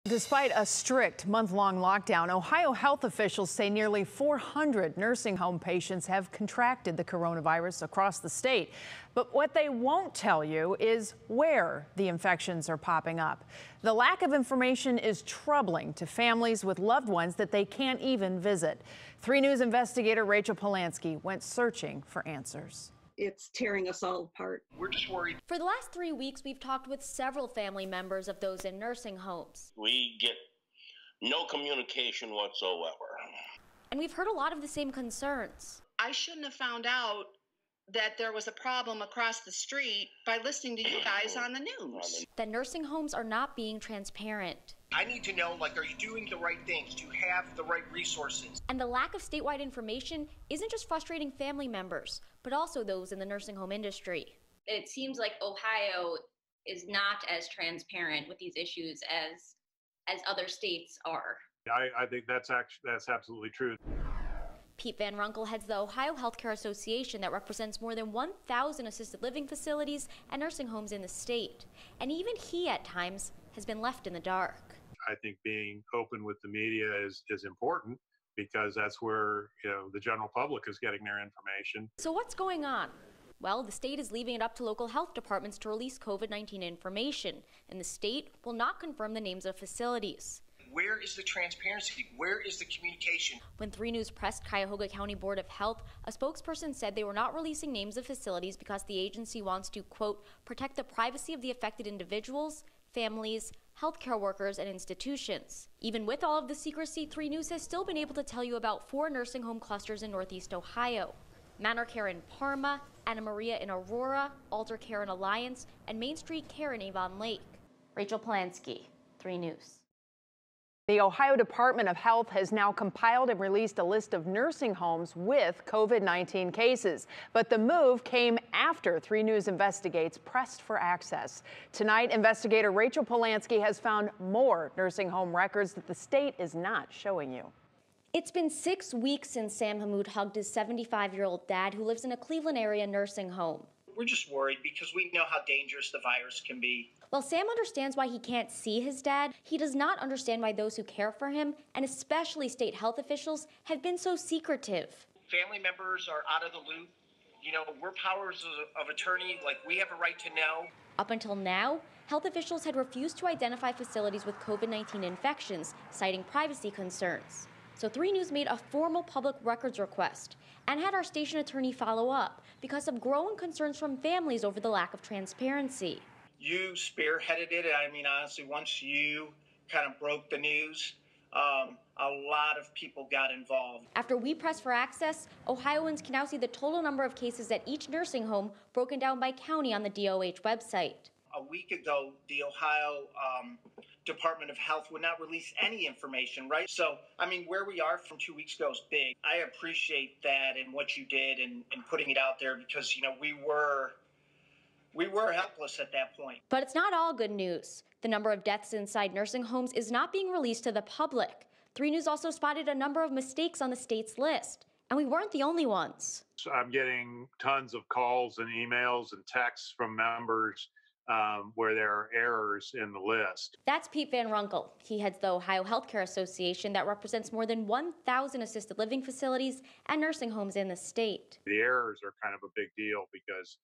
Despite a strict month-long lockdown, Ohio health officials say nearly 400 nursing home patients have contracted the coronavirus across the state. But what they won't tell you is where the infections are popping up. The lack of information is troubling to families with loved ones that they can't even visit. 3 News investigator Rachel Polansky went searching for answers. It's tearing us all apart. We're just worried. For the last 3 weeks, we've talked with several family members of those in nursing homes. We get no communication whatsoever. And we've heard a lot of the same concerns. I shouldn't have found out that there was a problem across the street by listening to you guys on the news. That nursing homes are not being transparent. I need to know, are you doing the right things? Do you have the right resources? And the lack of statewide information isn't just frustrating family members, but also those in the nursing home industry. It seems like Ohio is not as transparent with these issues as other states are. I think that's absolutely true. Pete Van Runkle heads the Ohio Healthcare Association that represents more than 1,000 assisted living facilities and nursing homes in the state. And even he, at times, has been left in the dark. I think being open with the media is important because that's where the general public is getting their information. So what's going on? Well, the state is leaving it up to local health departments to release COVID-19 information, and the state will not confirm the names of facilities. Where is the transparency? Where is the communication? When 3 News pressed Cuyahoga County Board of Health, a spokesperson said they were not releasing names of facilities because the agency wants to, quote, protect the privacy of the affected individuals, families, healthcare workers, and institutions. Even with all of the secrecy, 3 News has still been able to tell you about 4 nursing home clusters in Northeast Ohio. Manor Care in Parma, Anna Maria in Aurora, Alter Care in Alliance, and Main Street Care in Avon Lake. Rachel Polansky, 3 News. The Ohio Department of Health has now compiled and released a list of nursing homes with COVID-19 cases. But the move came after 3 News Investigates pressed for access. Tonight, investigator Rachel Polansky has found more nursing home records that the state is not showing you. It's been 6 weeks since Sam Hammoud hugged his 75-year-old dad who lives in a Cleveland area nursing home. We're just worried because we know how dangerous the virus can be. While Sam understands why he can't see his dad, he does not understand why those who care for him, and especially state health officials, have been so secretive. Family members are out of the loop. We're powers of attorney, we have a right to know. Up until now, health officials had refused to identify facilities with COVID-19 infections, citing privacy concerns. So 3 News made a formal public records request and had our station attorney follow up because of growing concerns from families over the lack of transparency. You spearheaded it. Honestly, once you kind of broke the news, a lot of people got involved. After we pressed for access, Ohioans can now see the total number of cases at each nursing home broken down by county on the DOH website. A week ago, the Ohio Department of Health would not release any information, right? So, where we are from 2 weeks ago is big. I appreciate that and what you did and putting it out there because, we were helpless at that point. But it's not all good news. The number of deaths inside nursing homes is not being released to the public. 3 News also spotted a number of mistakes on the state's list, and we weren't the only ones. So I'm getting tons of calls and emails and texts from members where there are errors in the list. That's Pete Van Runkle. He heads the Ohio Healthcare Association that represents more than 1,000 assisted living facilities and nursing homes in the state. The errors are kind of a big deal because,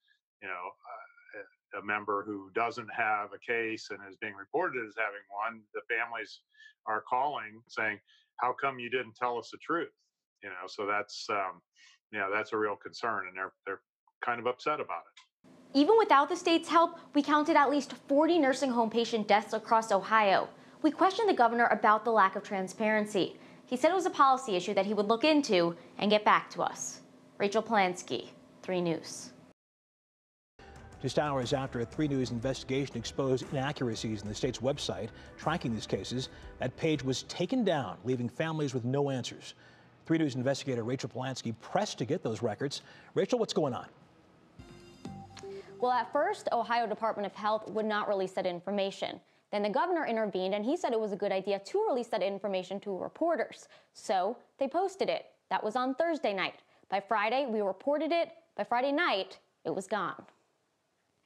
a member who doesn't have a case and is being reported as having one, the families are calling saying, how come you didn't tell us the truth? So that's a real concern, and they're kind of upset about it. Even without the state's help, we counted at least 40 nursing home patient deaths across Ohio. We questioned the governor about the lack of transparency. He said it was a policy issue that he would look into and get back to us. Rachel Polansky, 3 News. Just hours after a 3 News investigation exposed inaccuracies in the state's website tracking these cases, that page was taken down, leaving families with no answers. 3 News investigator Rachel Polansky pressed to get those records. Rachel, what's going on? Well, at first, Ohio Department of Health would not release that information. Then the governor intervened, and he said it was a good idea to release that information to reporters. So they posted it. That was on Thursday night. By Friday, we reported it. By Friday night, it was gone.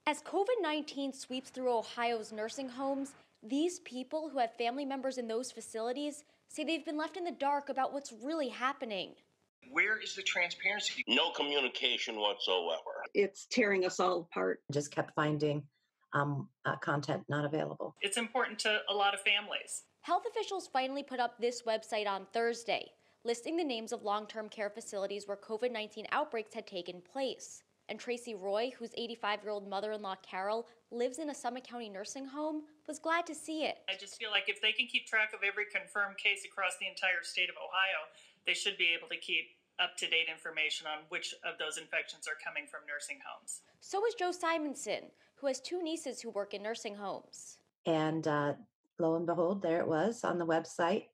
As COVID-19 sweeps through Ohio's nursing homes, These people who have family members in those facilities say they've been left in the dark about what's really happening. Where is the transparency? No communication whatsoever. It's tearing us all apart. Just kept finding content not available. It's important to a lot of families. Health officials finally put up this website on Thursday, listing the names of long-term care facilities where COVID-19 outbreaks had taken place. And Tracy Roy, whose 85-year-old mother-in-law Carol lives in a Summit County nursing home, was glad to see it. I just feel like if they can keep track of every confirmed case across the entire state of Ohio, they should be able to keep up-to-date information on which of those infections are coming from nursing homes. So is Joe Simonson, who has two nieces who work in nursing homes. And lo and behold, there it was on the website.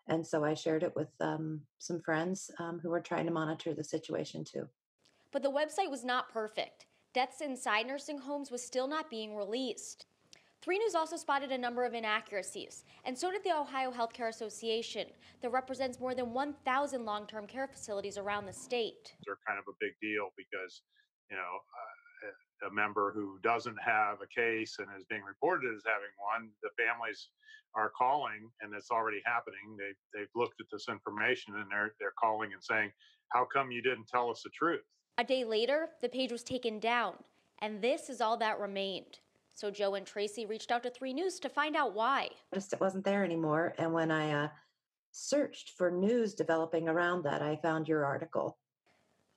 And so I shared it with some friends who were trying to monitor the situation too. But the website was not perfect. Deaths inside nursing homes was still not being released. 3 News also spotted a number of inaccuracies, and so did the Ohio Healthcare Association, that represents more than 1,000 long-term care facilities around the state. They're kind of a big deal because, you know, a member who doesn't have a case and is being reported as having one, the families are calling, and it's already happening. They've looked at this information and they're calling and saying, "How come you didn't tell us the truth?" A day later, the page was taken down, and this is all that remained. So Joe and Tracy reached out to 3 News to find out why. Just it wasn't there anymore. And when I searched for news developing around that, I found your article.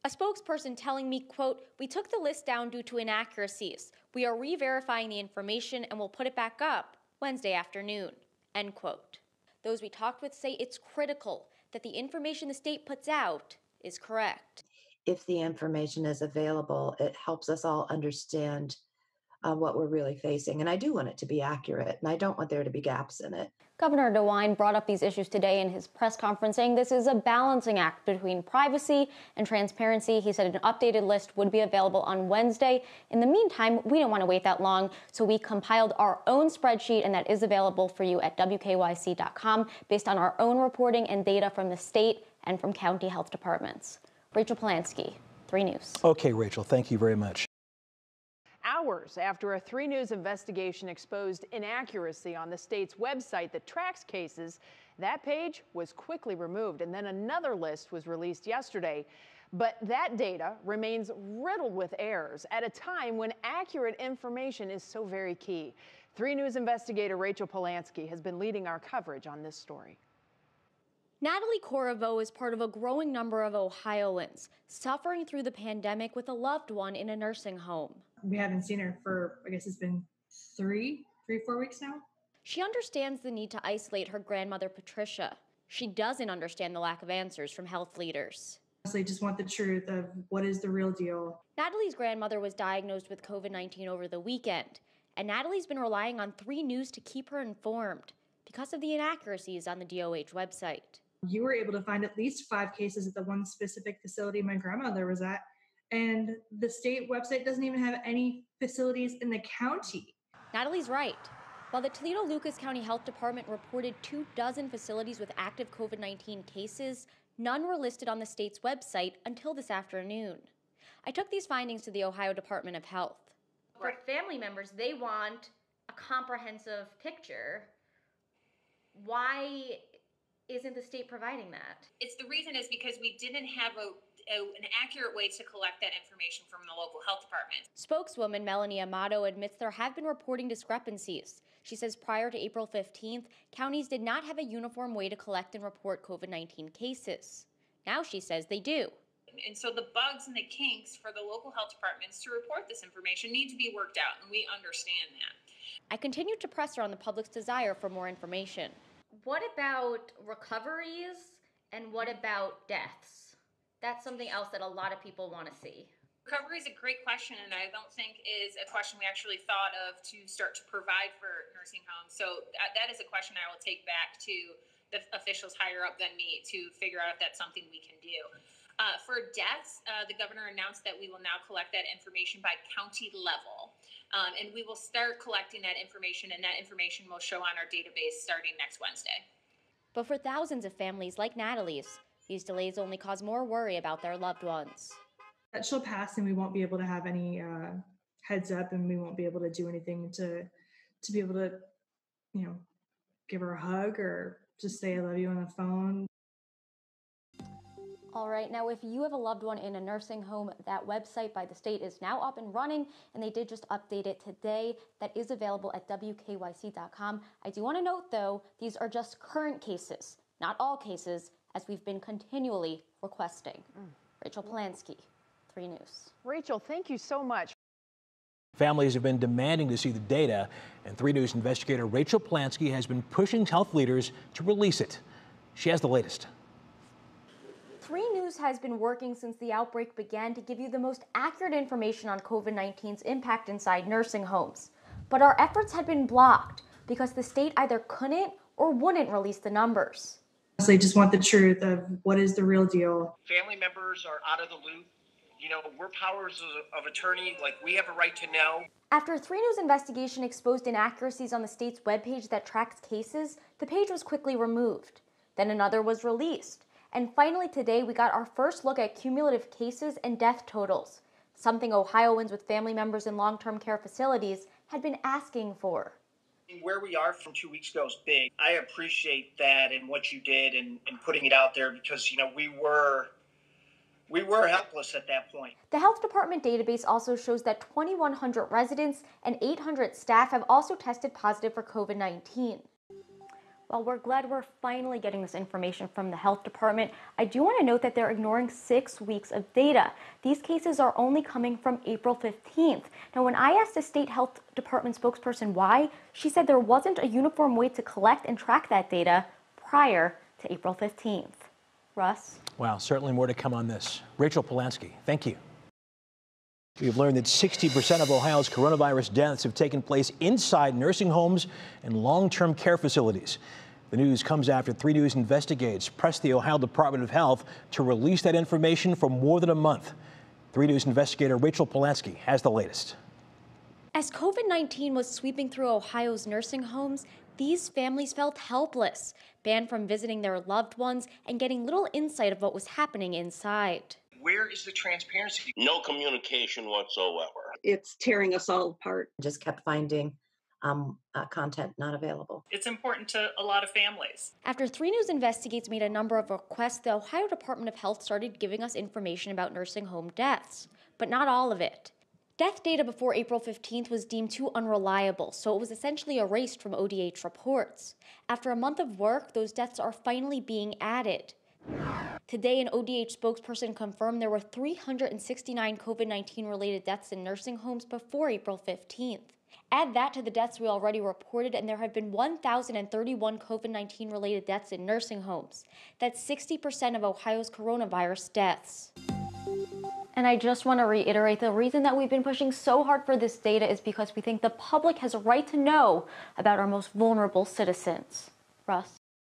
A spokesperson telling me, quote, "We took the list down due to inaccuracies. We are re-verifying the information and will put it back up Wednesday afternoon," end quote. Those we talked with say it's critical that the information the state puts out is correct. If the information is available, it helps us all understand what we're really facing. And I do want it to be accurate, and I don't want there to be gaps in it. Governor DeWine brought up these issues today in his press conference, saying this is a balancing act between privacy and transparency. He said an updated list would be available on Wednesday. In the meantime, we didn't want to wait that long, so we compiled our own spreadsheet, and that is available for you at WKYC.com based on our own reporting and data from the state and from county health departments. Rachel Polansky, 3 News. Okay, Rachel, thank you very much. Hours after a 3 News investigation exposed inaccuracy on the state's website that tracks cases, that page was quickly removed, and then another list was released yesterday. But that data remains riddled with errors at a time when accurate information is so very key. 3 News investigator Rachel Polansky has been leading our coverage on this story. Natalie Corriveau is part of a growing number of Ohioans suffering through the pandemic with a loved one in a nursing home. We haven't seen her for, I guess it's been 4 weeks now. She understands the need to isolate her grandmother, Patricia. She doesn't understand the lack of answers from health leaders. Honestly, just want the truth of what is the real deal. Natalie's grandmother was diagnosed with COVID-19 over the weekend, and Natalie's been relying on 3 News to keep her informed because of the inaccuracies on the DOH website. You were able to find at least 5 cases at the one specific facility my grandmother was at, and the state website doesn't even have any facilities in the county. Natalie's right. While the Toledo-Lucas County Health Department reported 24 facilities with active COVID-19 cases, none were listed on the state's website until this afternoon. I took these findings to the Ohio Department of Health. For family members, they want a comprehensive picture. Why isn't the state providing that? The reason is because we didn't have an accurate way to collect that information from the local health department. Spokeswoman Melanie Amato admits there have been reporting discrepancies. She says prior to April 15th, counties did not have a uniform way to collect and report COVID-19 cases. Now she says they do. And so the bugs and the kinks for the local health departments to report this information need to be worked out, and we understand that. I continued to press her on the public's desire for more information. What about recoveries and what about deaths? That's something else that a lot of people want to see. Recovery is a great question, and I don't think is a question we actually thought of to start to provide for nursing homes. So that is a question I will take back to the officials higher up than me to figure out if that's something we can do. For deaths, the governor announced that we will now collect that information by county level. And we will start collecting that information, and that information will show on our database starting next Wednesday. But for thousands of families like Natalie's, these delays only cause more worry about their loved ones. That she'll pass, and we won't be able to have any heads up, and we won't be able to do anything to be able to give her a hug or just say I love you on the phone. All right, now if you have a loved one in a nursing home, that website by the state is now up and running, and they did just update it today. That is available at wkyc.com. I do want to note, though, these are just current cases, not all cases, as we've been continually requesting. Rachel Polansky, 3 News. Rachel, thank you so much. Families have been demanding to see the data, and 3 News investigator Rachel Polansky has been pushing health leaders to release it. She has the latest. 3 News has been working since the outbreak began to give you the most accurate information on COVID-19's impact inside nursing homes. But our efforts had been blocked because the state either couldn't or wouldn't release the numbers. They just want the truth of what is the real deal. Family members are out of the loop. We're powers of attorney, like we have a right to know. After 3 News investigation exposed inaccuracies on the state's webpage that tracks cases, the page was quickly removed. Then another was released. And finally today, we got our first look at cumulative cases and death totals, something Ohioans with family members in long-term care facilities had been asking for. Where we are from 2 weeks ago is big. I appreciate that and what you did and putting it out there because, we were helpless at that point. The health department database also shows that 2,100 residents and 800 staff have also tested positive for COVID-19. While we're glad we're finally getting this information from the health department, I do want to note that they're ignoring 6 weeks of data. These cases are only coming from April 15th. Now, when I asked the state health department spokesperson why, she said there wasn't a uniform way to collect and track that data prior to April 15th. Russ? Wow, certainly more to come on this. Rachel Polansky, thank you. We've learned that 60% of Ohio's coronavirus deaths have taken place inside nursing homes and long-term care facilities. The news comes after 3 News Investigates pressed the Ohio Department of Health to release that information for more than a month. 3 News investigator Rachel Polansky has the latest. As COVID-19 was sweeping through Ohio's nursing homes, these families felt helpless, banned from visiting their loved ones and getting little insight of what was happening inside. Where is the transparency? No communication whatsoever. It's tearing us all apart. Just kept finding content not available. It's important to a lot of families. After 3 News Investigates made a number of requests, the Ohio Department of Health started giving us information about nursing home deaths, but not all of it. Death data before April 15th was deemed too unreliable, so it was essentially erased from ODH reports. After a month of work, those deaths are finally being added. Today, an ODH spokesperson confirmed there were 369 COVID-19 related deaths in nursing homes before April 15th. Add that to the deaths we already reported, and there have been 1,031 COVID-19 related deaths in nursing homes. That's 60% of Ohio's coronavirus deaths. And I just want to reiterate, the reason that we've been pushing so hard for this data is because we think the public has a right to know about our most vulnerable citizens. Russ?